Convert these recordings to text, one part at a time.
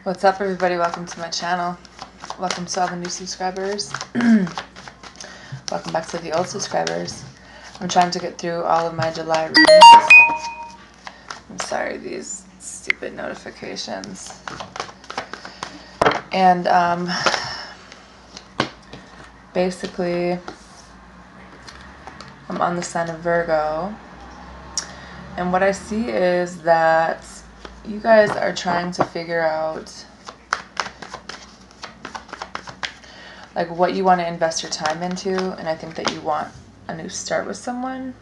What's up, everybody? Welcome to my channel. Welcome to all the new subscribers. Welcome back to the old subscribers. I'm trying to get through all of my July readings. I'm sorry, these stupid notifications. And basically, I'm on the sign of Virgo. And what I see is that you guys are trying to figure out like what you want to invest your time into, and I think that you want a new start with someone,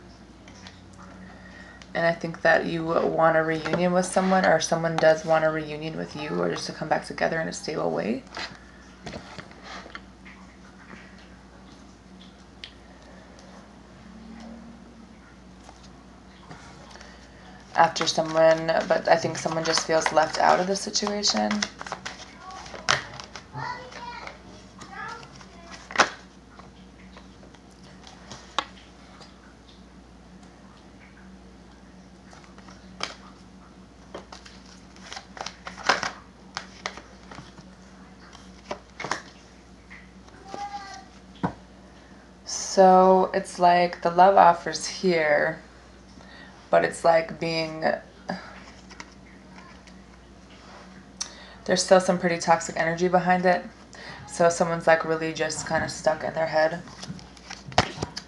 and I think that you want a reunion with someone, or someone does want a reunion with you, or just to come back together in a stable way. After someone, but I think someone just feels left out of the situation. So it's like the love offer's here, but it's like there's still some pretty toxic energy behind it. So someone's like really just kind of stuck in their head.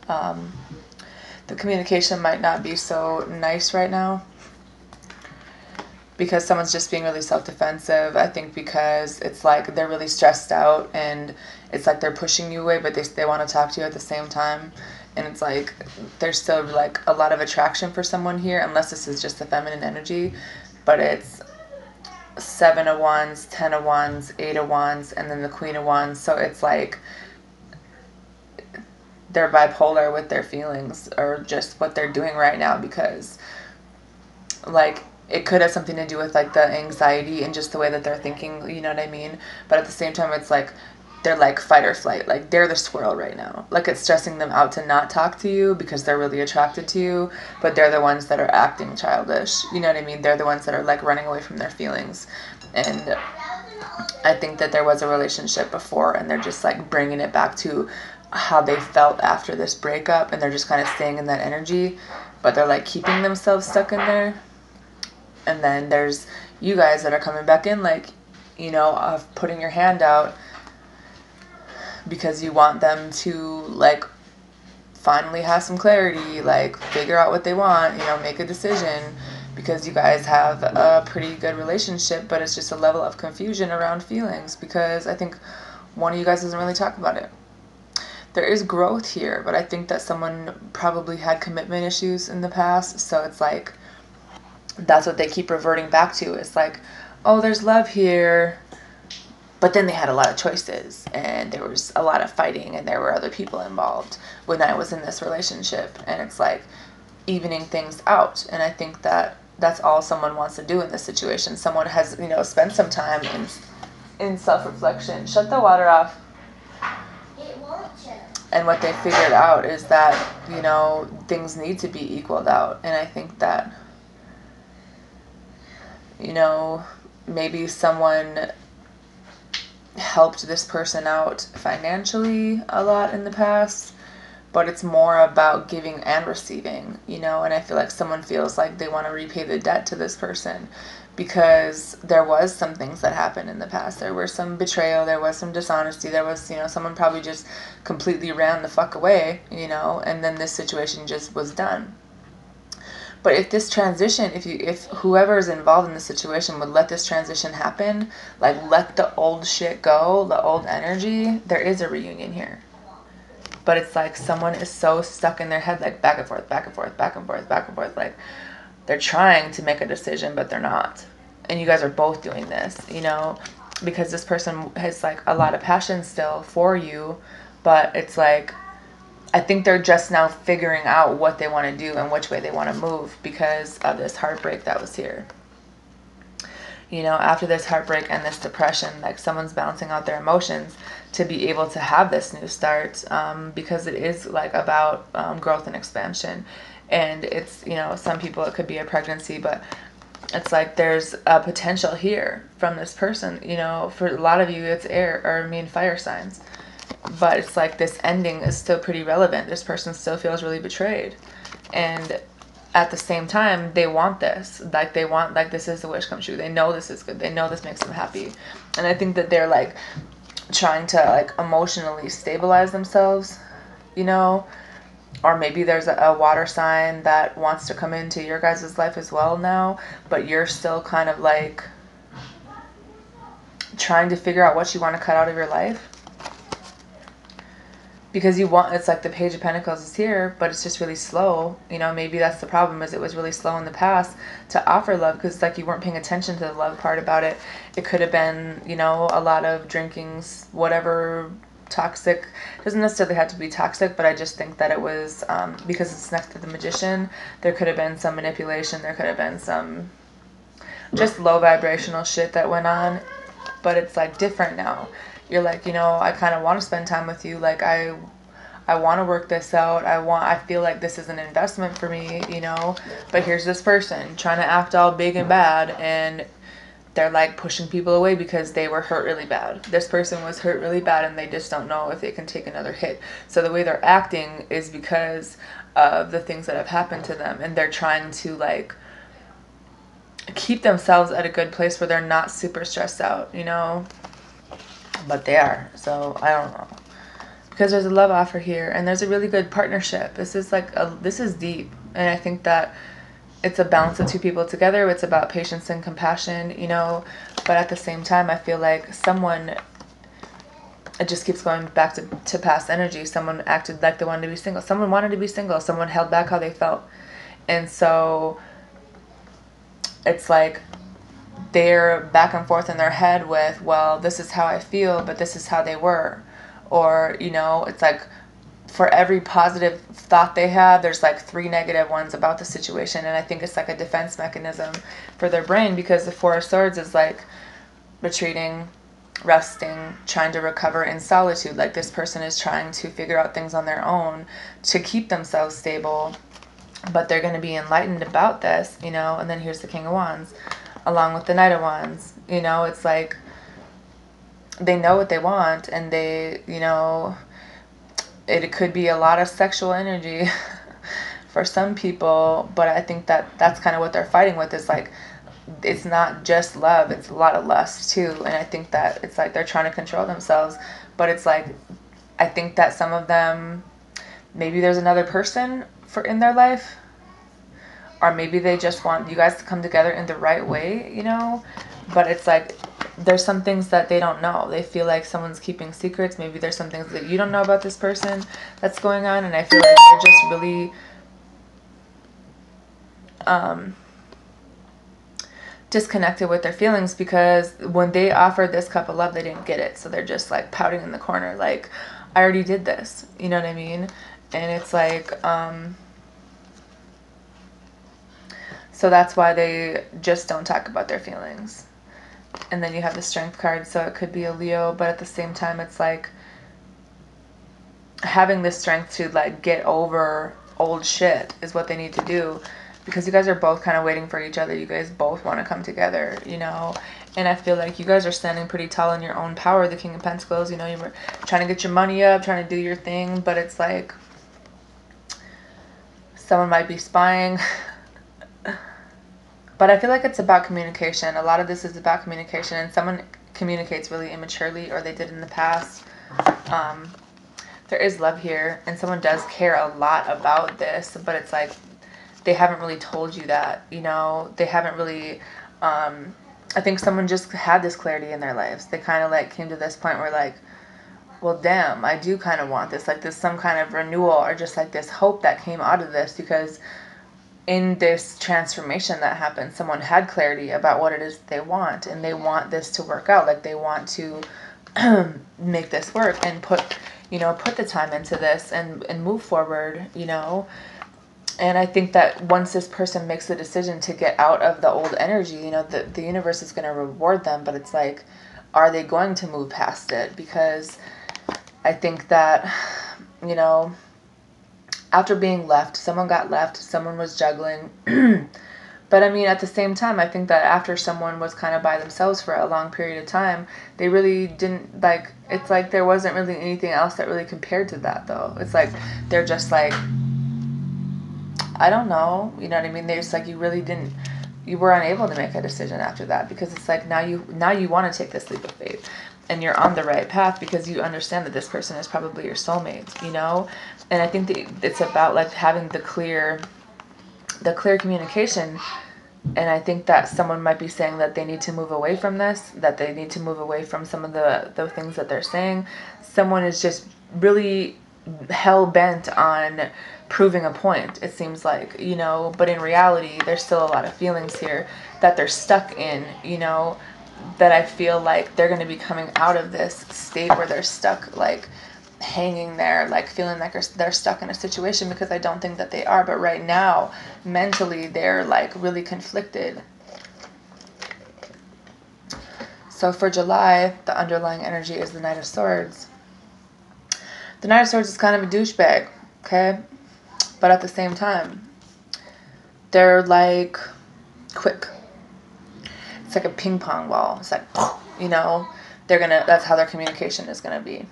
The communication might not be so nice right now because someone's just being really self-defensive. I think because it's like they're really stressed out, and it's like they're pushing you away, but they want to talk to you at the same time. And it's like there's still like a lot of attraction for someone here, unless this is just the feminine energy. But it's 7 of Wands, 10 of Wands, 8 of Wands, and then the Queen of Wands. So it's like they're bipolar with their feelings, or just what they're doing right now, because like it could have something to do with like the anxiety and just the way that they're thinking, you know what I mean? But at the same time, it's like they're like fight or flight. Like they're the squirrel right now. Like it's stressing them out to not talk to you because they're really attracted to you, but they're the ones that are acting childish. You know what I mean? They're the ones that are like running away from their feelings. And I think that there was a relationship before, and they're just like bringing it back to how they felt after this breakup, and they're just kind of staying in that energy, but they're like keeping themselves stuck in there. And then there's you guys that are coming back in, like, you know, of putting your hand out because you want them to like finally have some clarity, like figure out what they want, you know, make a decision, because you guys have a pretty good relationship, but it's just a level of confusion around feelings because I think one of you guys doesn't really talk about it. There is growth here, but I think that someone probably had commitment issues in the past, so it's like that's what they keep reverting back to. It's like, oh, there's love here, but then they had a lot of choices, and there was a lot of fighting, and there were other people involved when I was in this relationship, and it's like evening things out. And I think that that's all someone wants to do in this situation. Someone has, you know, spent some time in self-reflection. Shut the water off. And what they figured out is that, you know, things need to be equaled out. And I think that, you know, maybe someone helped this person out financially a lot in the past, but it's more about giving and receiving, you know. And I feel like someone feels like they want to repay the debt to this person because there was some things that happened in the past. There was some betrayal, there was some dishonesty, there was, you know, someone probably just completely ran the fuck away, you know, and then this situation just was done. But if this transition, if whoever is involved in the situation would let this transition happen, like let the old shit go, the old energy, there is a reunion here. But it's like someone is so stuck in their head, like back and forth, back and forth, back and forth, back and forth. Like they're trying to make a decision, but they're not. And you guys are both doing this, you know, because this person has like a lot of passion still for you, but it's like, I think they're just now figuring out what they want to do and which way they want to move because of this heartbreak that was here. You know, after this heartbreak and this depression, like someone's balancing out their emotions to be able to have this new start, because it is like about growth and expansion. And it's, you know, some people it could be a pregnancy, but it's like there's a potential here from this person. For a lot of you, it's air, or fire signs. But it's like this ending is still pretty relevant. This person still feels really betrayed. And at the same time, they want this. Like, this is the wish come true. They know this is good. They know this makes them happy. And I think that they're, like, trying to, like, emotionally stabilize themselves, Or maybe there's a water sign that wants to come into your guys' life as well now, but you're still kind of, like, trying to figure out what you want to cut out of your life. Because it's like the Page of Pentacles is here, but it's just really slow. Maybe that's the problem, is it was really slow in the past to offer love, because like you weren't paying attention to the love part about it. It could have been, a lot of drinkings, whatever, toxic. It doesn't necessarily have to be toxic, but I just think that it was, because it's next to the Magician, there could have been some manipulation. There could have been some just low vibrational shit that went on. But it's like different now. You're like, I kind of want to spend time with you. Like, I want to work this out. I feel like this is an investment for me, But here's this person trying to act all big and bad, and they're like pushing people away because they were hurt really bad. This person was hurt really bad, and they just don't know if they can take another hit. So the way they're acting is because of the things that have happened to them, and they're trying to, like, keep themselves at a good place where they're not super stressed out, But they are. So I don't know, because there's a love offer here, and there's a really good partnership. This is this is deep, and I think that it's a balance of two people together. It's about patience and compassion, But at the same time, I feel like it just keeps going back to past energy. Someone acted like they wanted to be single. Someone wanted to be single. Someone held back how they felt, and so it's like they're back and forth in their head with, well, this is how I feel, but this is how they were. Or, it's like for every positive thought they have, there's like 3 negative ones about the situation. And I think it's like a defense mechanism for their brain, because the Four of Swords is like retreating, resting, trying to recover in solitude. Like, this person is trying to figure out things on their own to keep themselves stable, but they're going to be enlightened about this, And then here's the King of Wands along with the Knight of Wands. It's like they know what they want, and they, it could be a lot of sexual energy for some people, but I think that that's kind of what they're fighting with, is like, it's not just love, it's a lot of lust too. And I think that it's like they're trying to control themselves, but it's like, I think that some of them, maybe there's another person in their life, or maybe they just want you guys to come together in the right way, But it's like, there's some things that they don't know. They feel like someone's keeping secrets. Maybe there's some things that you don't know about this person that's going on. And I feel like they're just really disconnected with their feelings, because when they offered this cup of love, they didn't get it. So they're just like pouting in the corner, like, I already did this. You know what I mean? And it's like, so that's why they just don't talk about their feelings. And then you have the Strength card, so it could be a Leo, but at the same time, it's like having the strength to, like, get over old shit is what they need to do, because you guys are both kind of waiting for each other. You guys both want to come together, And I feel like you guys are standing pretty tall in your own power. The King of Pentacles, you're trying to get your money up, trying to do your thing, but it's like someone might be spying. But I feel like it's about communication. A lot of this is about communication, and someone communicates really immaturely, or they did in the past. There is love here, and someone does care a lot about this, but it's like they haven't really told you that, They haven't really, I think someone just had this clarity in their lives. They kind of like came to this point where, like, well, damn, I do kind of want this. Like, there's some kind of renewal, or just like this hope that came out of this, because in this transformation that happened, someone had clarity about what it is they want, and they want this to work out. Like, they want to make this work and put the time into this and move forward, And I think that once this person makes the decision to get out of the old energy, the universe is going to reward them, but it's like, are they going to move past it? Because I think that, after being left, someone got left, someone was juggling, But I mean, at the same time, I think that after someone was kind of by themselves for a long period of time, they really didn't, like, it's like there wasn't really anything else that really compared to that, though. It's like they're just like, I don't know, you know what I mean? They just like, you were unable to make a decision after that, because it's like now you want to take this leap of faith, and you're on the right path because you understand that this person is probably your soulmate, you know? And I think that it's about like having the clear communication. And I think that someone might be saying that they need to move away from this, that they need to move away from some of the things that they're saying. Someone is just really hell-bent on proving a point, it seems like, you know, but in reality, there's still a lot of feelings here that they're stuck in, you know, that I feel like they're going to be coming out of this state where they're stuck, like, hanging there, like feeling like they're stuck in a situation, because I don't think that they are, but right now mentally they're like really conflicted. So for July, the underlying energy is the Knight of Swords. The Knight of Swords is kind of a douchebag, okay, but at the same time they're like quick. It's like a ping pong ball. It's like, you know, that's how their communication is gonna be.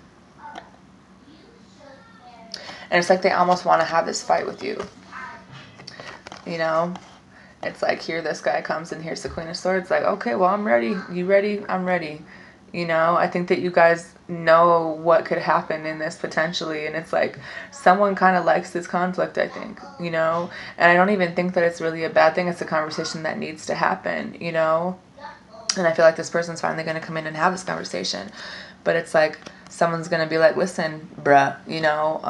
And it's like they almost want to have this fight with you. You know? It's like, here this guy comes and here's the Queen of Swords. Like, okay, well, I'm ready. You ready? I'm ready. You know? I think that you guys know what could happen in this potentially. And it's like, someone kind of likes this conflict, I think. You know? And I don't even think that it's really a bad thing. It's a conversation that needs to happen. You know? And I feel like this person's finally going to come in and have this conversation. But it's like, someone's going to be like, listen, bruh, you know,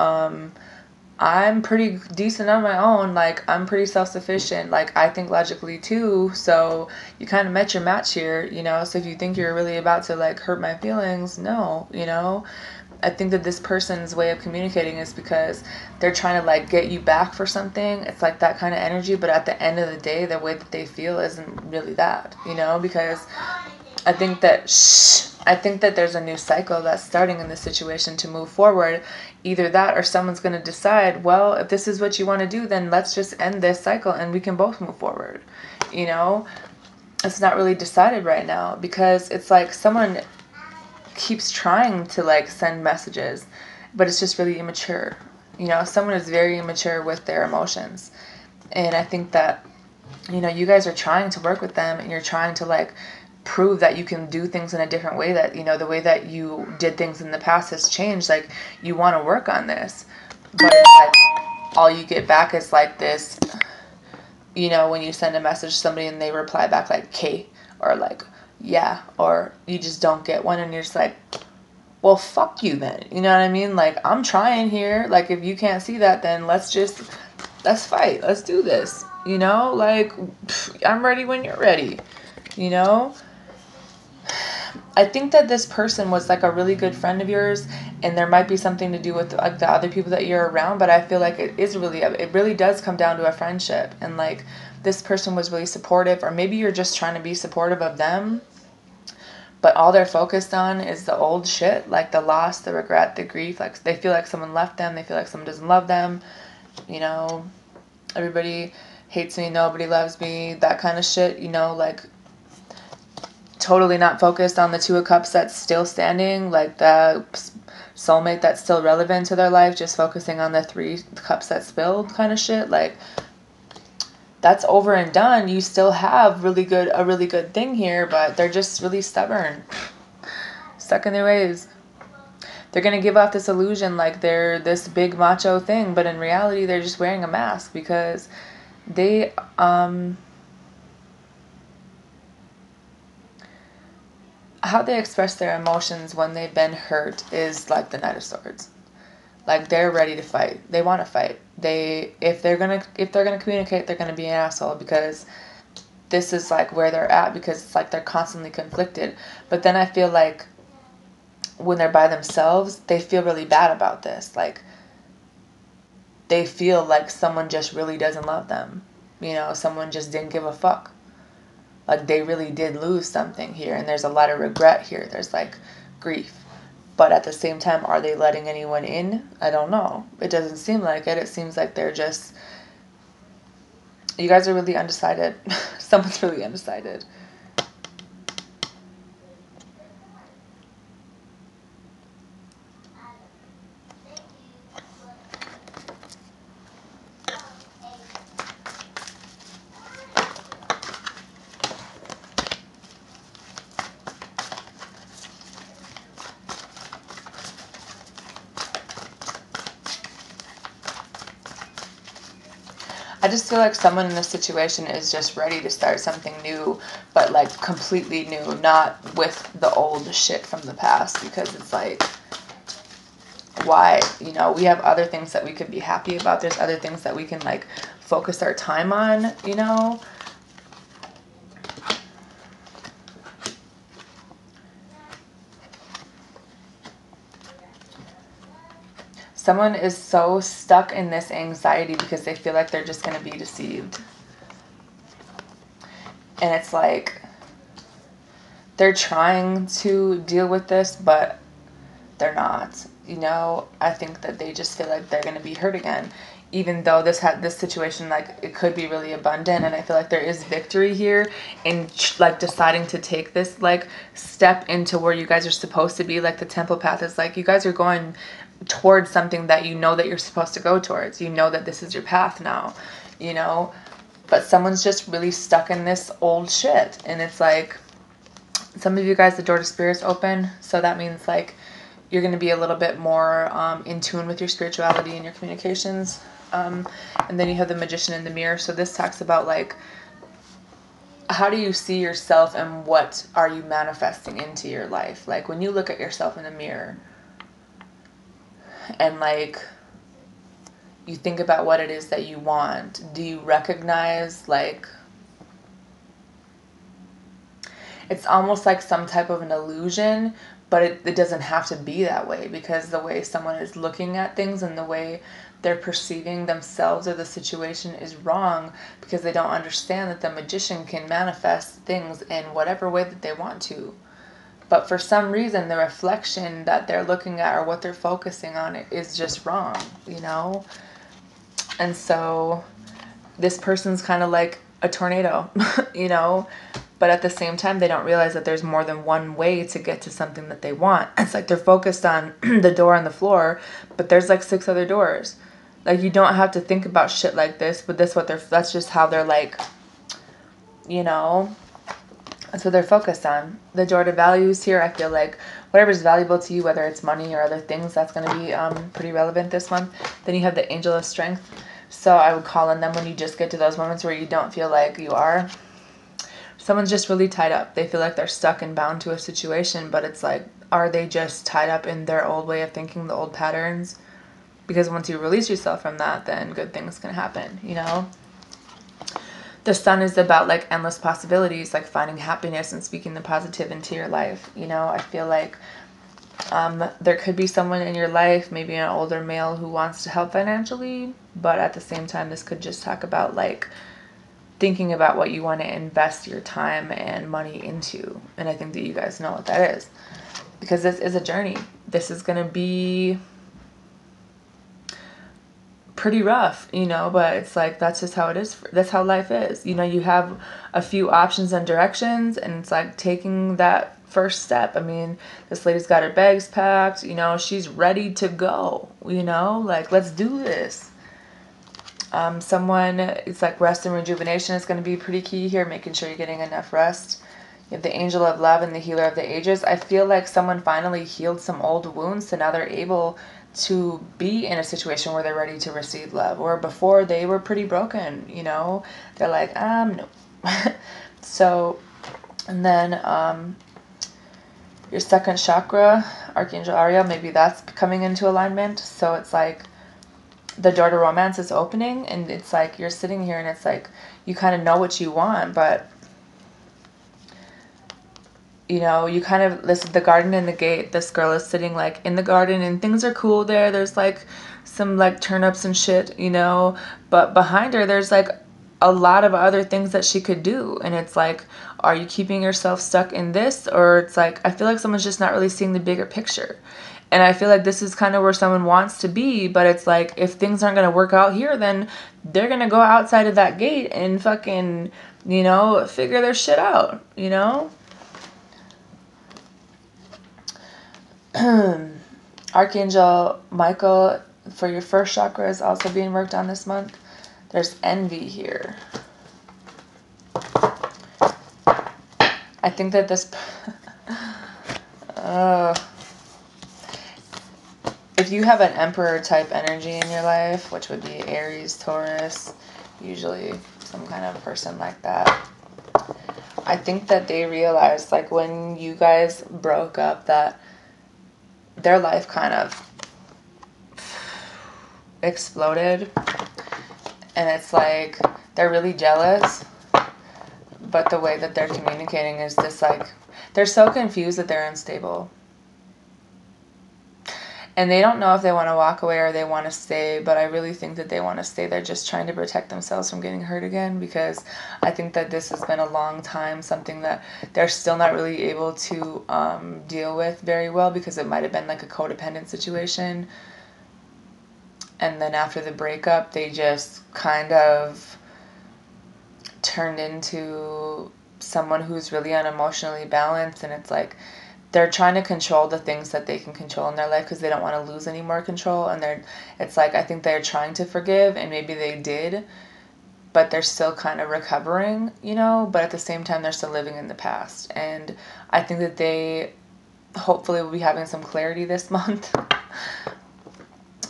I'm pretty decent on my own. Like, I'm pretty self-sufficient. Like, I think logically too. So you kind of met your match here, you know. So if you think you're really about to like hurt my feelings, no, you know. I think that this person's way of communicating is because they're trying to like get you back for something. It's like that kind of energy. But at the end of the day, the way that they feel isn't really that, you know, because I think that there's a new cycle that's starting in this situation to move forward. Either that or someone's going to decide, well, if this is what you want to do, then let's just end this cycle and we can both move forward. You know, it's not really decided right now, because it's like someone keeps trying to like send messages, but it's just really immature. You know, someone is very immature with their emotions. And I think that, you know, you guys are trying to work with them and you're trying to like prove that you can do things in a different way, that, you know, the way that you did things in the past has changed. Like, you want to work on this, but it's like all you get back is like this, you know, when you send a message to somebody and they reply back like K or like yeah, or you just don't get one and you're just like, well, fuck you then, you know what I mean? Like, I'm trying here. Like, if you can't see that, then let's fight, let's do this, you know? Like, I'm ready when you're ready, you know? I think that this person was like a really good friend of yours, and there might be something to do with like the other people that you're around, but I feel like it really does come down to a friendship, and like this person was really supportive, or maybe you're just trying to be supportive of them, but all they're focused on is the old shit, like the loss, the regret, the grief. Like, they feel like someone left them, they feel like someone doesn't love them, you know, everybody hates me, nobody loves me, that kind of shit, you know, like totally not focused on the Two of Cups that's still standing, like the soulmate that's still relevant to their life, just focusing on the Three Cups that spilled kind of shit. Like, that's over and done. You still have a really good thing here, but they're just really stubborn, stuck in their ways. They're going to give off this illusion like they're this big macho thing, but in reality they're just wearing a mask, because they how they express their emotions when they've been hurt is like the Knight of Swords. Like, they're ready to fight. They want to fight. If they're gonna communicate, they're gonna be an asshole, because this is like where they're at, because it's like they're constantly conflicted. But then I feel like when they're by themselves, they feel really bad about this. Like, they feel like someone just really doesn't love them. You know, someone just didn't give a fuck. Like, they really did lose something here, and there's a lot of regret here. There's like grief. But at the same time, are they letting anyone in? I don't know. It doesn't seem like it. It seems like they're just You guys are really undecided. Someone's really undecided. I just feel like someone in this situation is just ready to start something new, but like completely new, not with the old shit from the past, because it's like, why? You know, we have other things that we could be happy about. There's other things that we can like focus our time on, you know? Someone is so stuck in this anxiety because they feel like they're just going to be deceived. And it's like they're trying to deal with this, but they're not. You know, I think that they just feel like they're going to be hurt again. Even though this situation, like, it could be really abundant, and I feel like there is victory here in like deciding to take this like step into where you guys are supposed to be. Like the temple path is like you guys are going towards something that you know that you're supposed to go towards. You know that this is your path now, you know, but someone's just really stuck in this old shit. And it's like, some of you guys, the door to spirit's open, so that means like you're going to be a little bit more in tune with your spirituality and your communications. And then you have the Magician in the mirror. So this talks about like, how do you see yourself and what are you manifesting into your life? Like when you look at yourself in the mirror and like you think about what it is that you want, do you recognize like, it's almost like some type of an illusion, but it doesn't have to be that way, because the way someone is looking at things and the way they're perceiving themselves or the situation is wrong, because they don't understand that the magician can manifest things in whatever way that they want to. But for some reason, the reflection that they're looking at or what they're focusing on is just wrong, you know? And so this person's kind of like a tornado, you know? But at the same time, they don't realize that there's more than one way to get to something that they want. It's like they're focused on the door on the floor, but there's like 6 other doors. Like you don't have to think about shit like this, but that's just how they're like, you know? That's what they're focused on. The door to values here, I feel like whatever's valuable to you, whether it's money or other things, that's going to be pretty relevant this month. Then you have the Angel of Strength. So I would call on them when you just get to those moments where you don't feel like you are. Someone's just really tied up. They feel like they're stuck and bound to a situation, but it's like, are they just tied up in their old way of thinking, the old patterns? Because once you release yourself from that, then good things can happen, you know? The Sun is about like endless possibilities, like finding happiness and speaking the positive into your life. You know, I feel like there could be someone in your life, maybe an older male who wants to help financially, but at the same time, this could just talk about like thinking about what you want to invest your time and money into. And I think that you guys know what that is, because this is a journey. This is going to be pretty rough, you know, but it's like, that's just how it is. That's how life is. You know, you have a few options and directions, and it's like taking that first step. I mean, this lady's got her bags packed, you know, she's ready to go, you know, like, let's do this. Someone, it's like rest and rejuvenation is going to be pretty key here, making sure you're getting enough rest. You have the Angel of Love and the Healer of the Ages. I feel like someone finally healed some old wounds, so now they're able to be in a situation where they're ready to receive love, or before they were pretty broken, you know, they're like, no. So, and then your second chakra, Archangel Ariel, maybe that's coming into alignment. So it's like the door to romance is opening, and it's like you're sitting here and it's like you kind of know what you want, but you know, you kind of listen, the garden and the gate, this girl is sitting like in the garden and things are cool there. There's like some like turnips and shit, you know, but behind her, there's like a lot of other things that she could do. And it's like, are you keeping yourself stuck in this? Or it's like, I feel like someone's just not really seeing the bigger picture. And I feel like this is kind of where someone wants to be, but it's like, if things aren't going to work out here, then they're going to go outside of that gate and fucking, figure their shit out, Archangel Michael, for your first chakra, is also being worked on this month. There's envy here. I think that this... if you have an emperor type energy in your life, which would be Aries, Taurus, usually some kind of person like that, I think that they realized, like, when you guys broke up, that their life kind of exploded. And it's like, they're really jealous, but the way that they're communicating is just like, they're so confused that they're unstable. And they don't know if they want to walk away or they want to stay, but I really think that they want to stay. They're just trying to protect themselves from getting hurt again, because I think that this has been a long time, something that they're still not really able to deal with very well, because it might have been like a codependent situation. And then after the breakup, they just kind of turned into someone who's really unemotionally balanced, and it's like, they're trying to control the things that they can control in their life because they don't want to lose any more control. And it's like, I think they're trying to forgive, and maybe they did, but they're still kind of recovering, but at the same time, they're still living in the past. And I think that they hopefully will be having some clarity this month.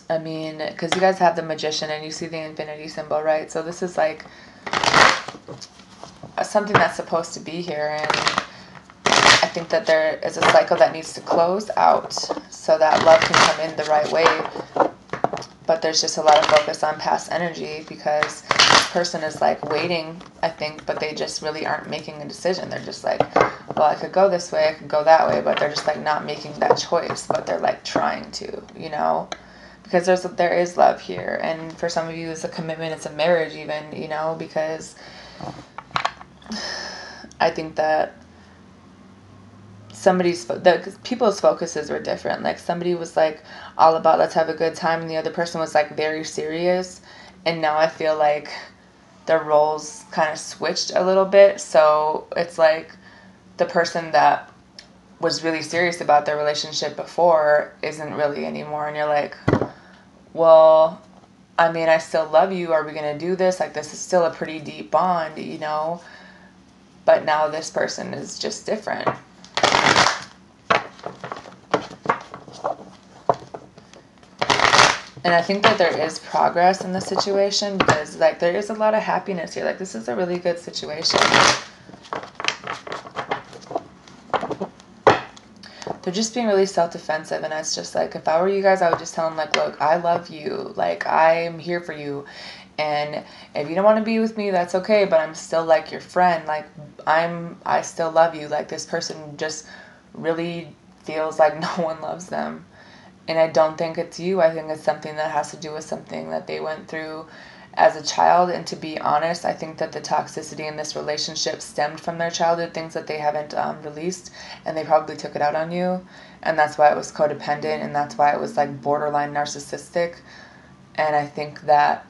I mean, because you guys have the Magician and you see the infinity symbol, right? So this is like something that's supposed to be here, and I think that there is a cycle that needs to close out so that love can come in the right way. But there's just a lot of focus on past energy, because this person is like waiting, I think, but they just really aren't making a decision. They're just like, well, I could go this way, I could go that way, but they're just like not making that choice, but they're like trying to, because there is love here. And for some of you, it's a commitment, it's a marriage even, because I think that people's focuses were different. Like, somebody was like all about let's have a good time, and the other person was like very serious. And now I feel like their roles kind of switched a little bit. So it's like the person that was really serious about their relationship before isn't really anymore. And you're like, well, I mean, I still love you. Are we going to do this? Like, this is still a pretty deep bond, but now this person is just different. And I think that there is progress in the situation, because like there is a lot of happiness here. Like, this is a really good situation. They're just being really self-defensive, and it's just like, if I were you guys, I would just tell them, like, look, I love you. Like, I'm here for you. And if you don't want to be with me, that's okay, but I'm still like your friend. Like, I still love you. Like, this person just really feels like no one loves them. And I don't think it's you. I think it's something that has to do with something that they went through as a child. And to be honest, I think that the toxicity in this relationship stemmed from their childhood, things that they haven't released, and they probably took it out on you. And that's why it was codependent, and that's why it was like borderline narcissistic. And I think that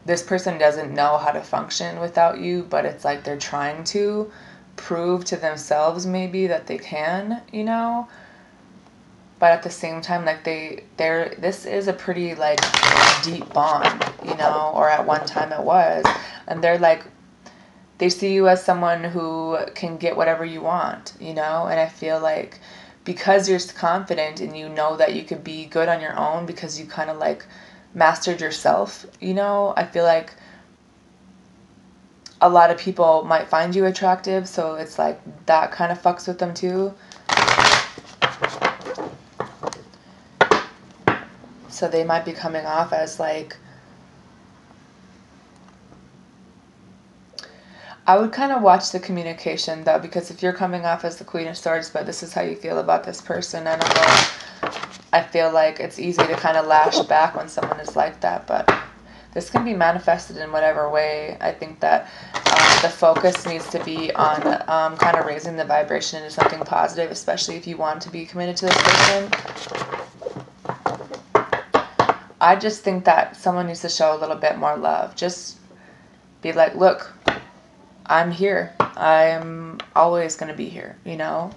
this person doesn't know how to function without you, but it's like they're trying to prove to themselves maybe that they can, but at the same time, like this is a pretty like deep bond, or at one time it was, and they're like, they see you as someone who can get whatever you want, and I feel like because you're confident and you know that you could be good on your own because you kind of like mastered yourself, I feel like a lot of people might find you attractive, so it's like that kind of fucks with them too. So they might be coming off as like, I would kind of watch the communication though, because if you're coming off as the Queen of Swords, but this is how you feel about this person, I don't know. I feel like it's easy to kind of lash back when someone is like that, but this can be manifested in whatever way. I think that the focus needs to be on kind of raising the vibration into something positive, especially if you want to be committed to this person. I just think that someone needs to show a little bit more love. Just be like, look, I'm here. I'm always going to be here, you know?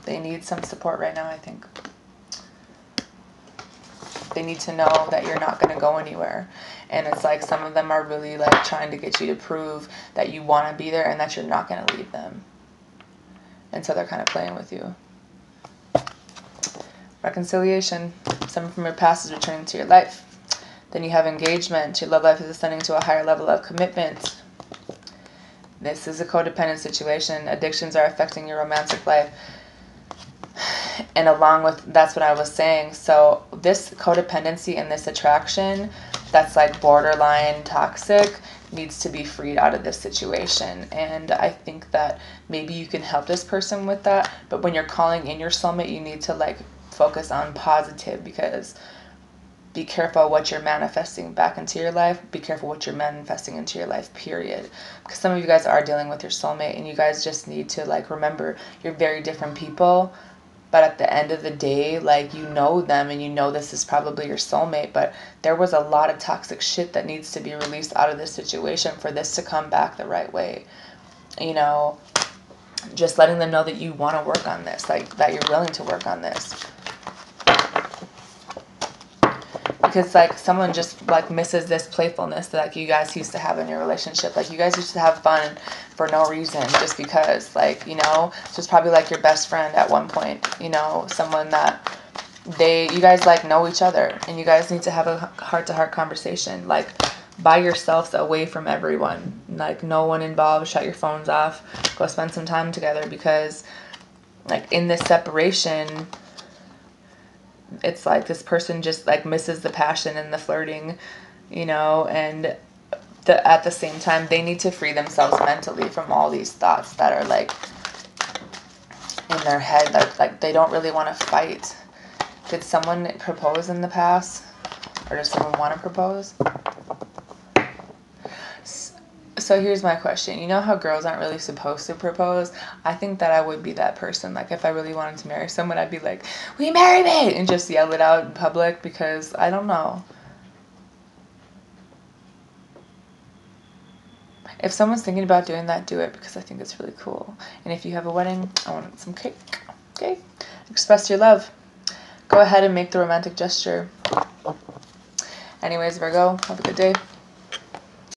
They need some support right now, I think. They need to know that you're not going to go anywhere. And it's like some of them are really like trying to get you to prove that you want to be there and that you're not going to leave them. And so they're kind of playing with you. Reconciliation. Someone from your past is returning to your life. Then you have engagement. Your love life is ascending to a higher level of commitment. This is a codependent situation. Addictions are affecting your romantic life. And along with, that's what I was saying. So this codependency and this attraction that's like borderline toxic needs to be freed out of this situation. And I think that maybe you can help this person with that. But when you're calling in your soulmate, you need to like focus on positive, because be careful what you're manifesting back into your life. Be careful what you're manifesting into your life, period. Because some of you guys are dealing with your soulmate, and you guys just need to like remember you're very different people. But at the end of the day, like, you know them and you know this is probably your soulmate, but there was a lot of toxic shit that needs to be released out of this situation for this to come back the right way. You know, just letting them know that you want to work on this, like that you're willing to work on this. Because like someone just like misses this playfulness that like you guys used to have in your relationship. Like you guys used to have fun for no reason, just because, like, you know, it's just probably like your best friend at one point, you know, someone that you guys like know each other, and you guys need to have a heart-to-heart conversation, like by yourselves, away from everyone, like no one involved. Shut your phones off, go spend some time together, because like in this separation, it's like this person just like misses the passion and the flirting, you know, and at the same time they need to free themselves mentally from all these thoughts that are like in their head, that like they don't really want to fight. Did someone propose in the past, or does someone want to propose? So here's my question. You know how girls aren't really supposed to propose? I think that I would be that person. Like if I really wanted to marry someone, I'd be like, "Will you marry me?" and just yell it out in public, because I don't know. If someone's thinking about doing that, do it, because I think it's really cool. And if you have a wedding, I want some cake. Okay? Express your love. Go ahead and make the romantic gesture. Anyways, Virgo, have a good day.